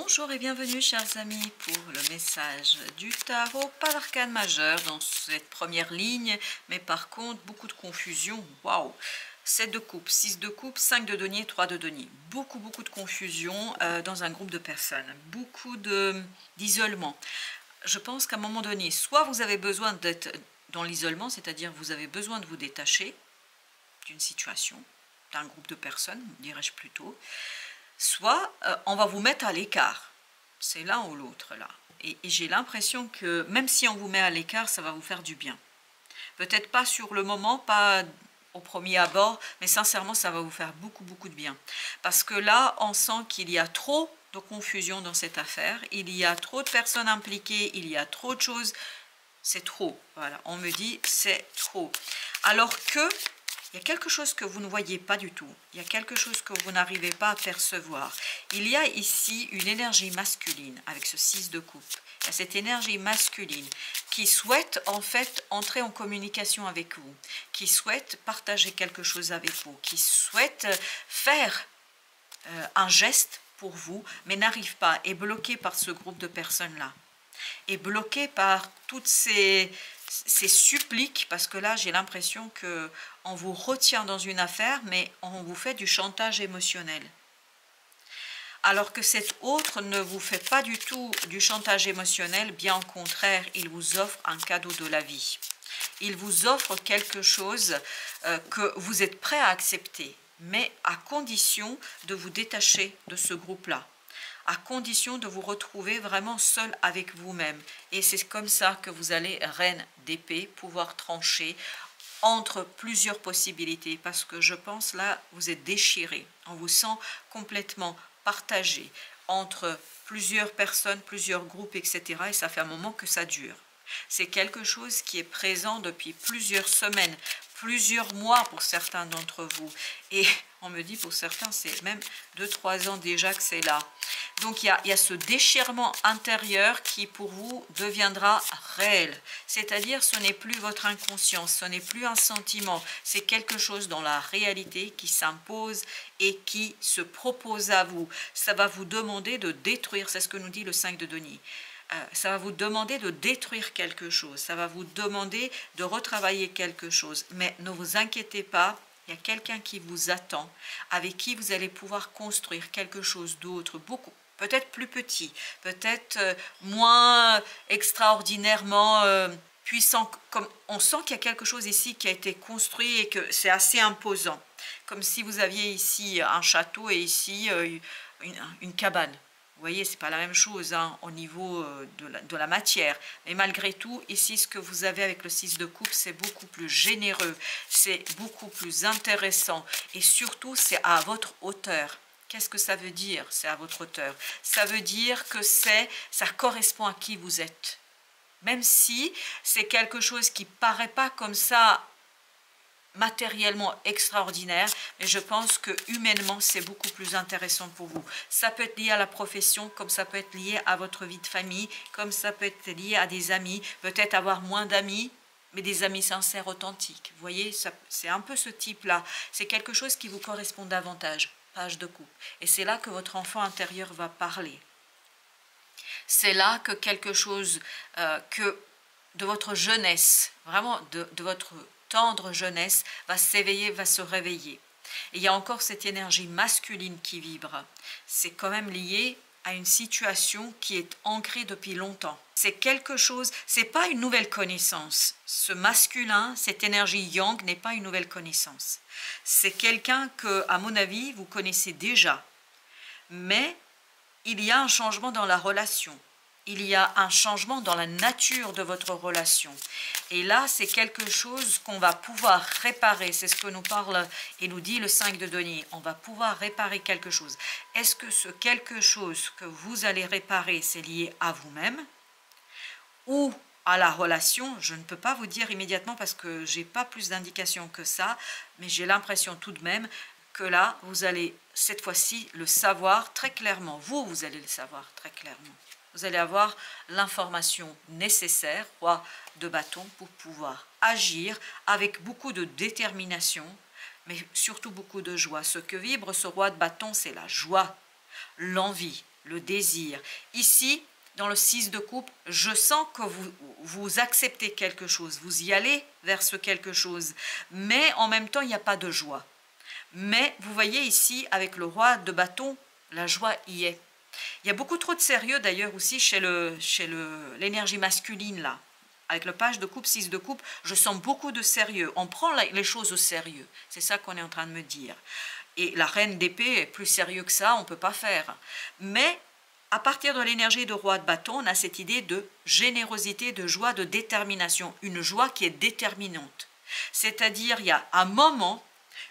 Bonjour et bienvenue chers amis pour le message du tarot, pas l'arcane majeur dans cette première ligne, mais par contre beaucoup de confusion, waouh, 7 de coupe, 6 de coupe, 5 de denier, 3 de denier, beaucoup de confusion dans un groupe de personnes, beaucoup d'isolement. Je pense qu'à un moment donné, soit vous avez besoin d'être dans l'isolement, c'est-à-dire vous avez besoin de vous détacher d'une situation, d'un groupe de personnes, dirais-je plutôt, soit on va vous mettre à l'écart, c'est l'un ou l'autre là. Et j'ai l'impression que même si on vous met à l'écart, ça va vous faire du bien. Peut-être pas sur le moment, pas au premier abord, mais sincèrement, ça va vous faire beaucoup de bien. Parce que là, on sent qu'il y a trop de confusion dans cette affaire, il y a trop de personnes impliquées, il y a trop de choses, c'est trop. Voilà, on me dit c'est trop. Alors que il y a quelque chose que vous ne voyez pas du tout. Il y a quelque chose que vous n'arrivez pas à percevoir. Il y a ici une énergie masculine avec ce 6 de coupe. Il y a cette énergie masculine qui souhaite en fait entrer en communication avec vous, qui souhaite partager quelque chose avec vous, qui souhaite faire un geste pour vous, mais n'arrive pas, est bloqué par ce groupe de personnes-là. Est bloqué par toutes ces suppliques, parce que là j'ai l'impression que on vous retient dans une affaire, mais on vous fait du chantage émotionnel. Alors que cet autre ne vous fait pas du tout du chantage émotionnel, bien au contraire, il vous offre un cadeau de la vie. Il vous offre quelque chose que vous êtes prêt à accepter, mais à condition de vous détacher de ce groupe-là, à condition de vous retrouver vraiment seul avec vous-même. Et c'est comme ça que vous allez, reine d'épée, pouvoir trancher entre plusieurs possibilités, parce que je pense là, vous êtes déchiré, on vous sent complètement partagé entre plusieurs personnes, plusieurs groupes, etc. Et ça fait un moment que ça dure. C'est quelque chose qui est présent depuis plusieurs semaines, plusieurs mois pour certains d'entre vous. Et on me dit pour certains, c'est même 2-3 ans déjà que c'est là. Donc il y a ce déchirement intérieur qui pour vous deviendra réel. C'est-à-dire ce n'est plus votre inconscience, ce n'est plus un sentiment, c'est quelque chose dans la réalité qui s'impose et qui se propose à vous. Ça va vous demander de détruire, c'est ce que nous dit le 5 de denier. Ça va vous demander de détruire quelque chose, ça va vous demander de retravailler quelque chose. Mais ne vous inquiétez pas, il y a quelqu'un qui vous attend, avec qui vous allez pouvoir construire quelque chose d'autre, beaucoup, peut-être plus petit, peut-être moins extraordinairement puissant. Comme on sent qu'il y a quelque chose ici qui a été construit et que c'est assez imposant. Comme si vous aviez ici un château et ici une cabane. Vous voyez, ce n'est pas la même chose hein, au niveau de la matière. Mais malgré tout, ici, ce que vous avez avec le 6 de coupe, c'est beaucoup plus généreux, c'est beaucoup plus intéressant. Et surtout, c'est à votre hauteur. Qu'est-ce que ça veut dire, c'est à votre hauteur? Ça veut dire que ça correspond à qui vous êtes. Même si c'est quelque chose qui ne paraît pas comme ça matériellement extraordinaire, mais je pense que humainement c'est beaucoup plus intéressant pour vous. Ça peut être lié à la profession, comme ça peut être lié à votre vie de famille, comme ça peut être lié à des amis, peut-être avoir moins d'amis, mais des amis sincères, authentiques. Vous voyez, c'est un peu ce type-là. C'est quelque chose qui vous correspond davantage, page de coupe. Et c'est là que votre enfant intérieur va parler. C'est là que quelque chose que de votre jeunesse, vraiment de votre tendre jeunesse, va s'éveiller, va se réveiller. Et il y a encore cette énergie masculine qui vibre. C'est quand même lié à une situation qui est ancrée depuis longtemps. C'est quelque chose, c'est pas une nouvelle connaissance. Ce masculin, cette énergie yang n'est pas une nouvelle connaissance. C'est quelqu'un que, à mon avis, vous connaissez déjà. Mais il y a un changement dans la relation. Il y a un changement dans la nature de votre relation. Et là, c'est quelque chose qu'on va pouvoir réparer. C'est ce que nous parle et nous dit le 5 de denier. On va pouvoir réparer quelque chose. Est-ce que ce quelque chose que vous allez réparer, c'est lié à vous-même ou à la relation? Je ne peux pas vous dire immédiatement parce que je n'ai pas plus d'indications que ça, mais j'ai l'impression tout de même que là, vous allez cette fois-ci le savoir très clairement. Vous allez le savoir très clairement. Vous allez avoir l'information nécessaire, roi de bâton, pour pouvoir agir avec beaucoup de détermination, mais surtout beaucoup de joie. Ce que vibre ce roi de bâton, c'est la joie, l'envie, le désir. Ici, dans le 6 de coupe, je sens que vous acceptez quelque chose, vous y allez vers ce quelque chose, mais en même temps, il n'y a pas de joie. Mais vous voyez ici, avec le roi de bâton, la joie y est. Il y a beaucoup trop de sérieux d'ailleurs aussi chez l'énergie masculine là. Avec le page de coupe, 6 de coupe, je sens beaucoup de sérieux. On prend les choses au sérieux. C'est ça qu'on est en train de me dire. Et la reine d'épée est plus sérieux que ça, on ne peut pas faire. Mais à partir de l'énergie de roi de bâton, on a cette idée de générosité, de joie, de détermination. Une joie qui est déterminante. C'est-à-dire, il y a un moment,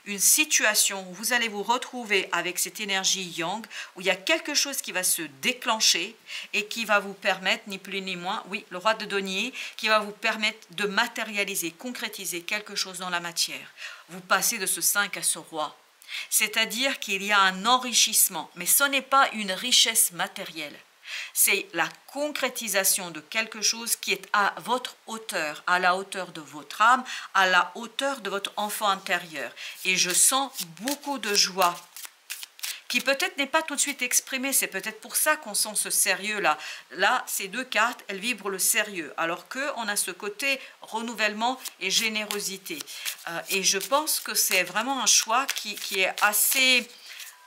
une situation où vous allez vous retrouver avec cette énergie yang, où il y a quelque chose qui va se déclencher et qui va vous permettre, ni plus ni moins, oui, le roi de denier, qui va vous permettre de matérialiser, concrétiser quelque chose dans la matière. Vous passez de ce 5 à ce roi. C'est-à-dire qu'il y a un enrichissement, mais ce n'est pas une richesse matérielle. C'est la concrétisation de quelque chose qui est à votre hauteur, à la hauteur de votre âme, à la hauteur de votre enfant intérieur. Et je sens beaucoup de joie, qui peut-être n'est pas tout de suite exprimée. C'est peut-être pour ça qu'on sent ce sérieux-là. Là, ces deux cartes, elles vibrent le sérieux, alors qu'on a ce côté renouvellement et générosité. Et je pense que c'est vraiment un choix qui est assez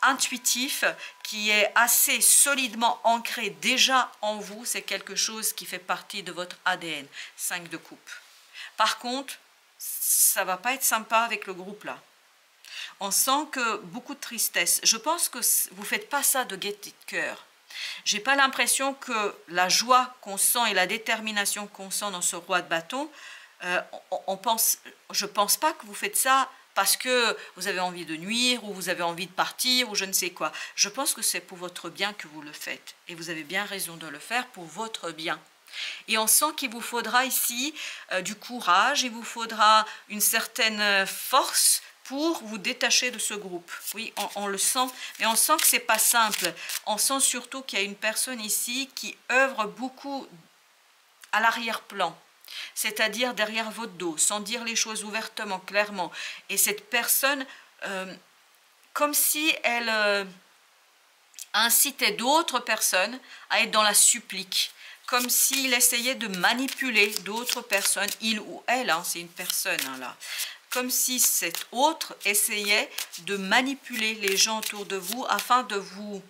intuitif, qui est assez solidement ancré déjà en vous. C'est quelque chose qui fait partie de votre ADN. 5 de coupe. Par contre, ça va pas être sympa avec le groupe là. On sent que beaucoup de tristesse. Je pense que vous ne faites pas ça de gaieté de cœur. Je n'ai pas l'impression que la joie qu'on sent et la détermination qu'on sent dans ce roi de bâton, je ne pense pas que vous faites ça parce que vous avez envie de nuire ou vous avez envie de partir ou je ne sais quoi. Je pense que c'est pour votre bien que vous le faites. Et vous avez bien raison de le faire pour votre bien. Et on sent qu'il vous faudra ici du courage, il vous faudra une certaine force pour vous détacher de ce groupe. Oui, on le sent, mais on sent que ce n'est pas simple. On sent surtout qu'il y a une personne ici qui œuvre beaucoup à l'arrière-plan, c'est-à-dire derrière votre dos, sans dire les choses ouvertement, clairement. Et cette personne, comme si elle incitait d'autres personnes à être dans la supplique, comme s'il essayait de manipuler d'autres personnes, il ou elle, hein, c'est une personne hein, là, comme si cet autre essayait de manipuler les gens autour de vous afin de vous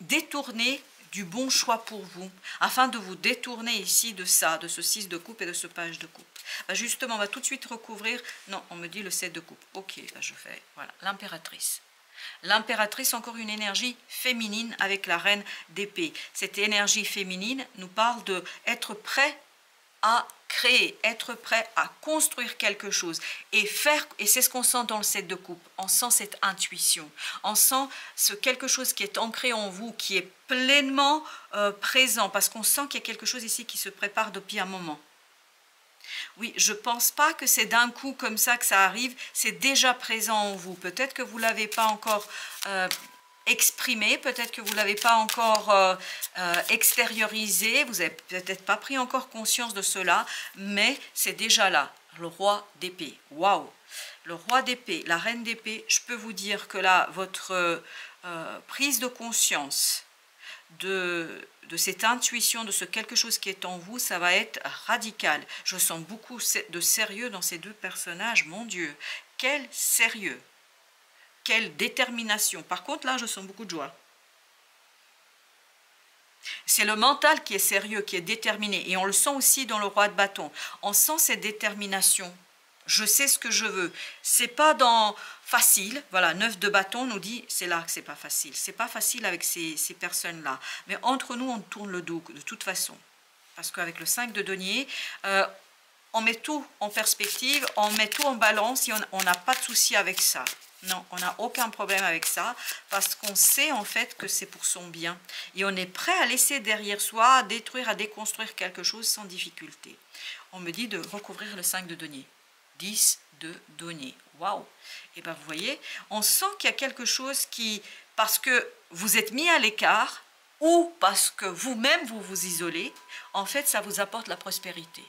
détourner du bon choix pour vous, afin de vous détourner ici de ça, de ce 6 de coupe et de ce page de coupe. Bah justement, on va tout de suite recouvrir, non, on me dit le 7 de coupe, ok, bah je fais, voilà, l'impératrice. L'impératrice, encore une énergie féminine avec la reine d'épée. Cette énergie féminine nous parle d'être prêt à créer, être prêt à construire quelque chose et faire, et c'est ce qu'on sent dans le 7 de coupe, on sent cette intuition, on sent ce quelque chose qui est ancré en vous, qui est pleinement présent, parce qu'on sent qu'il y a quelque chose ici qui se prépare depuis un moment. Oui, je ne pense pas que c'est d'un coup comme ça que ça arrive, c'est déjà présent en vous. Peut-être que vous ne l'avez pas encore exprimé, peut-être que vous ne l'avez pas encore extériorisé, vous n'avez peut-être pas pris encore conscience de cela, mais c'est déjà là, le roi d'épée. Waouh! Le roi d'épée, la reine d'épée, je peux vous dire que là, votre prise de conscience de cette intuition, de ce quelque chose qui est en vous, ça va être radical. Je sens beaucoup de sérieux dans ces deux personnages, mon Dieu, quel sérieux, quelle détermination. Par contre, là, je sens beaucoup de joie. C'est le mental qui est sérieux, qui est déterminé, et on le sent aussi dans le roi de bâton. On sent cette détermination. Je sais ce que je veux. C'est pas dans facile. Voilà, 9 de bâton nous dit, c'est là que c'est pas facile. C'est pas facile avec ces personnes-là. Mais entre nous, on tourne le dos de toute façon. Parce qu'avec le 5 de denier, on met tout en perspective, on met tout en balance et on n'a pas de souci avec ça. Non, on n'a aucun problème avec ça parce qu'on sait en fait que c'est pour son bien. Et on est prêt à laisser derrière soi, à détruire, à déconstruire quelque chose sans difficulté. On me dit de recouvrir le 5 de denier. 10 de denier. Waouh! Et bien vous voyez, on sent qu'il y a quelque chose qui, parce que vous êtes mis à l'écart ou parce que vous-même vous vous isolez, en fait ça vous apporte la prospérité.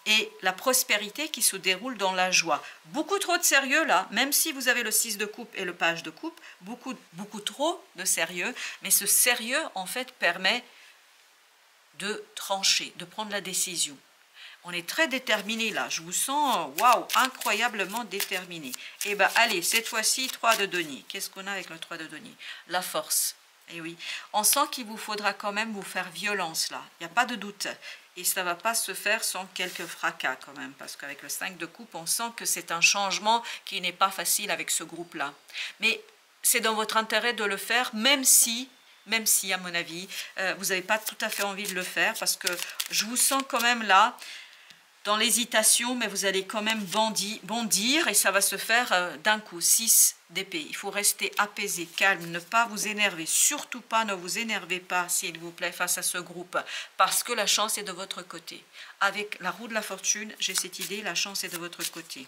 et la prospérité qui se déroule dans la joie. Beaucoup trop de sérieux là, même si vous avez le 6 de coupe et le page de coupe, beaucoup trop de sérieux, mais ce sérieux en fait permet de trancher, de prendre la décision. On est très déterminé là, je vous sens, waouh, incroyablement déterminé. Et bien allez, cette fois-ci, 3 de denier. Qu'est-ce qu'on a avec le 3 de denier? La force. Et oui, on sent qu'il vous faudra quand même vous faire violence là, il n'y a pas de doute. Et ça ne va pas se faire sans quelques fracas quand même, parce qu'avec le 5 de coupe, on sent que c'est un changement qui n'est pas facile avec ce groupe-là. Mais c'est dans votre intérêt de le faire, même si à mon avis, vous n'avez pas tout à fait envie de le faire, parce que je vous sens quand même là, dans l'hésitation, mais vous allez quand même bondir et ça va se faire d'un coup. 6 d'épée. Il faut rester apaisé, calme, ne pas vous énerver. Surtout pas, ne vous énervez pas, s'il vous plaît, face à ce groupe, parce que la chance est de votre côté. Avec la roue de la fortune, j'ai cette idée, la chance est de votre côté.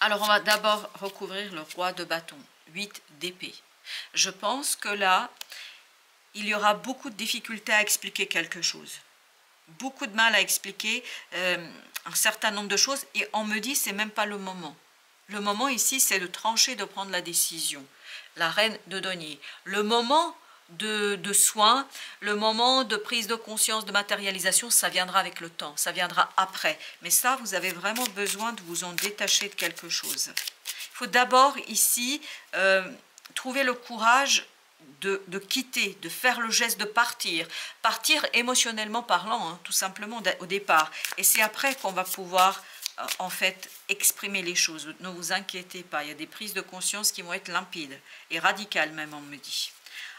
Alors, on va d'abord recouvrir le roi de bâton. 8 d'épée. Je pense que là, il y aura beaucoup de difficultés à expliquer quelque chose. Beaucoup de mal à expliquer un certain nombre de choses et on me dit c'est même pas le moment. Le moment ici c'est de trancher, de prendre la décision. La reine de denier. Le moment de soin, le moment de prise de conscience, de matérialisation, ça viendra avec le temps, ça viendra après. Mais ça, vous avez vraiment besoin de vous en détacher de quelque chose. Il faut d'abord ici trouver le courage de quitter, de faire le geste de partir émotionnellement parlant, hein, tout simplement au départ. Et c'est après qu'on va pouvoir en fait exprimer les choses. Ne vous inquiétez pas, il y a des prises de conscience qui vont être limpides et radicales même, on me dit.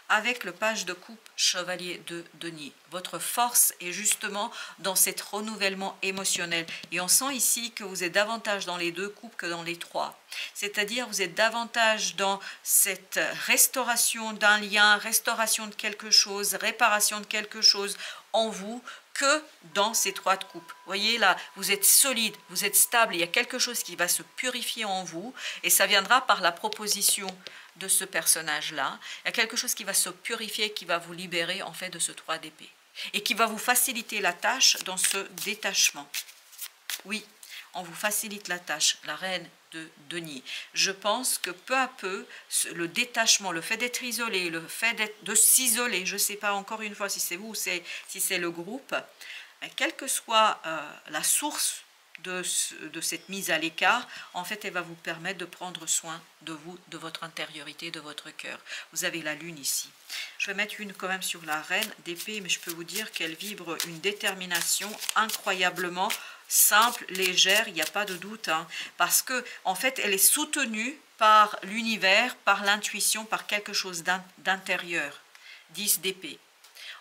Avec le page de coupe, chevalier de denier. Votre force est justement dans cet renouvellement émotionnel. Et on sent ici que vous êtes davantage dans les 2 coupes que dans les 3. C'est-à-dire vous êtes davantage dans cette restauration d'un lien, restauration de quelque chose, réparation de quelque chose en vous, que dans ces 3 de coupe. Vous voyez là, vous êtes solide, vous êtes stable, il y a quelque chose qui va se purifier en vous et ça viendra par la proposition de ce personnage-là. Il y a quelque chose qui va se purifier, qui va vous libérer en fait de ce 3 d'épée et qui va vous faciliter la tâche dans ce détachement. Oui, on vous facilite la tâche, la reine de denier. Je pense que peu à peu, le détachement, le fait d'être isolé, le fait de s'isoler, je ne sais pas encore une fois si c'est vous ou si c'est le groupe, quelle que soit la source de cette mise à l'écart, en fait, elle va vous permettre de prendre soin de vous, de votre intériorité, de votre cœur. Vous avez la lune ici. Je vais mettre une quand même sur la reine d'épée, mais je peux vous dire qu'elle vibre une détermination incroyablement simple, légère, il n'y a pas de doute, hein, parce que en fait, elle est soutenue par l'univers, par l'intuition, par quelque chose d'intérieur. 10 d'épée.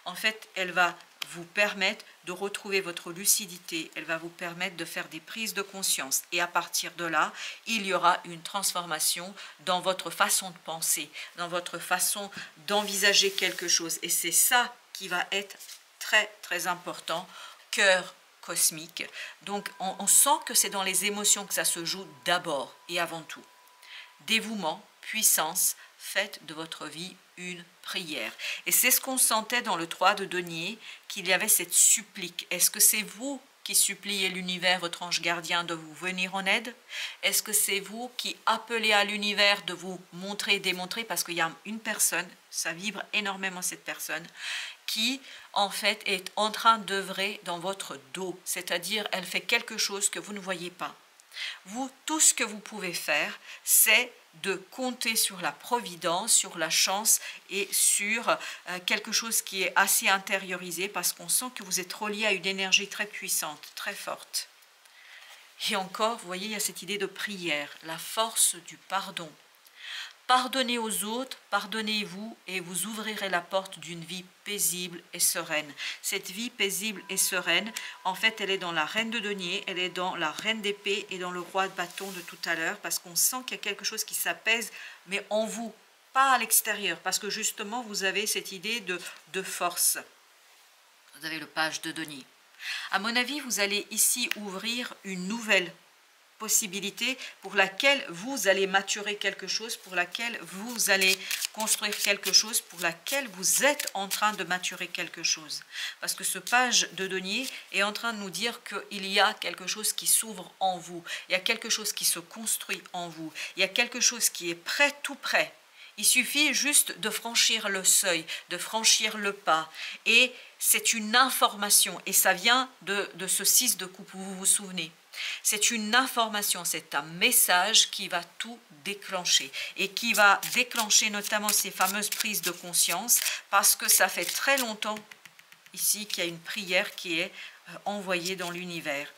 En fait, elle va vous permettre de retrouver votre lucidité, elle va vous permettre de faire des prises de conscience et à partir de là, il y aura une transformation dans votre façon de penser, dans votre façon d'envisager quelque chose et c'est ça qui va être très très important, cœur cosmique. Donc on sent que c'est dans les émotions que ça se joue d'abord et avant tout. Dévouement, puissance, faites de votre vie une prière. Et c'est ce qu'on sentait dans le 3 de denier, qu'il y avait cette supplique. Est-ce que c'est vous qui suppliez l'univers, votre ange gardien, de vous venir en aide? Est-ce que c'est vous qui appelez à l'univers de vous montrer, démontrer? Parce qu'il y a une personne, ça vibre énormément cette personne, qui en fait est en train d'œuvrer dans votre dos. C'est-à-dire, elle fait quelque chose que vous ne voyez pas. Vous, tout ce que vous pouvez faire, c'est de compter sur la providence, sur la chance et sur quelque chose qui est assez intériorisé parce qu'on sent que vous êtes relié à une énergie très puissante, très forte. Et encore, vous voyez, il y a cette idée de prière, la force du pardon. Pardonnez aux autres, pardonnez-vous et vous ouvrirez la porte d'une vie paisible et sereine. Cette vie paisible et sereine, en fait, elle est dans la reine de denier, elle est dans la reine d'épée et dans le roi de bâton de tout à l'heure, parce qu'on sent qu'il y a quelque chose qui s'apaise, mais en vous, pas à l'extérieur, parce que justement, vous avez cette idée de force. Vous avez le page de denier. À mon avis, vous allez ici ouvrir une nouvelle possibilité pour laquelle vous allez maturer quelque chose, pour laquelle vous allez construire quelque chose, pour laquelle vous êtes en train de maturer quelque chose. Parce que ce page de denier est en train de nous dire qu'il y a quelque chose qui s'ouvre en vous, il y a quelque chose qui se construit en vous, il y a quelque chose qui est prêt, tout prêt. Il suffit juste de franchir le seuil, de franchir le pas. Et c'est une information, et ça vient de ce 6 de coupe, vous vous souvenez. C'est une information, c'est un message qui va tout déclencher et qui va déclencher notamment ces fameuses prises de conscience parce que ça fait très longtemps ici qu'il y a une prière qui est envoyée dans l'univers.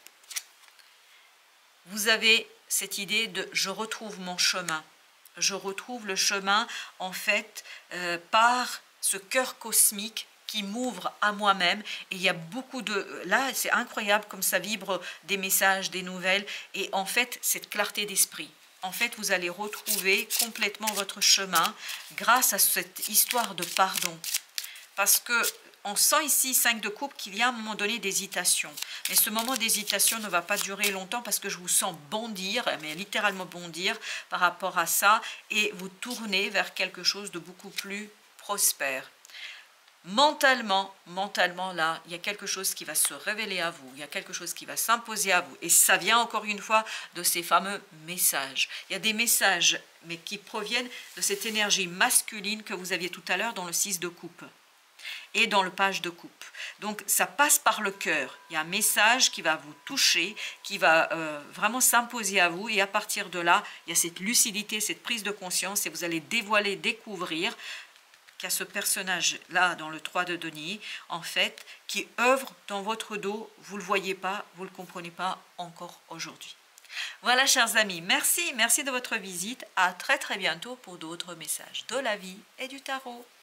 Vous avez cette idée de « je retrouve mon chemin ». Je retrouve le chemin en fait par ce cœur cosmique qui m'ouvre à moi-même, et il y a beaucoup de... Là, c'est incroyable comme ça vibre des messages, des nouvelles, et en fait, cette clarté d'esprit. En fait, vous allez retrouver complètement votre chemin grâce à cette histoire de pardon. Parce que on sent ici 5 de coupe qu'il y a un moment donné d'hésitation. Mais ce moment d'hésitation ne va pas durer longtemps parce que je vous sens bondir, mais littéralement bondir par rapport à ça, et vous tournez vers quelque chose de beaucoup plus prospère. Mentalement, là, il y a quelque chose qui va se révéler à vous, il y a quelque chose qui va s'imposer à vous. Et ça vient encore une fois de ces fameux messages. Il y a des messages, mais qui proviennent de cette énergie masculine que vous aviez tout à l'heure dans le 6 de coupe et dans le page de coupe. Donc ça passe par le cœur. Il y a un message qui va vous toucher, qui va vraiment s'imposer à vous. Et à partir de là, il y a cette lucidité, cette prise de conscience, et vous allez dévoiler, découvrir qu'il y a ce personnage-là dans le 3 de denier, en fait, qui œuvre dans votre dos. Vous ne le voyez pas, vous ne le comprenez pas encore aujourd'hui. Voilà, chers amis, merci de votre visite. À très bientôt pour d'autres messages de la vie et du tarot.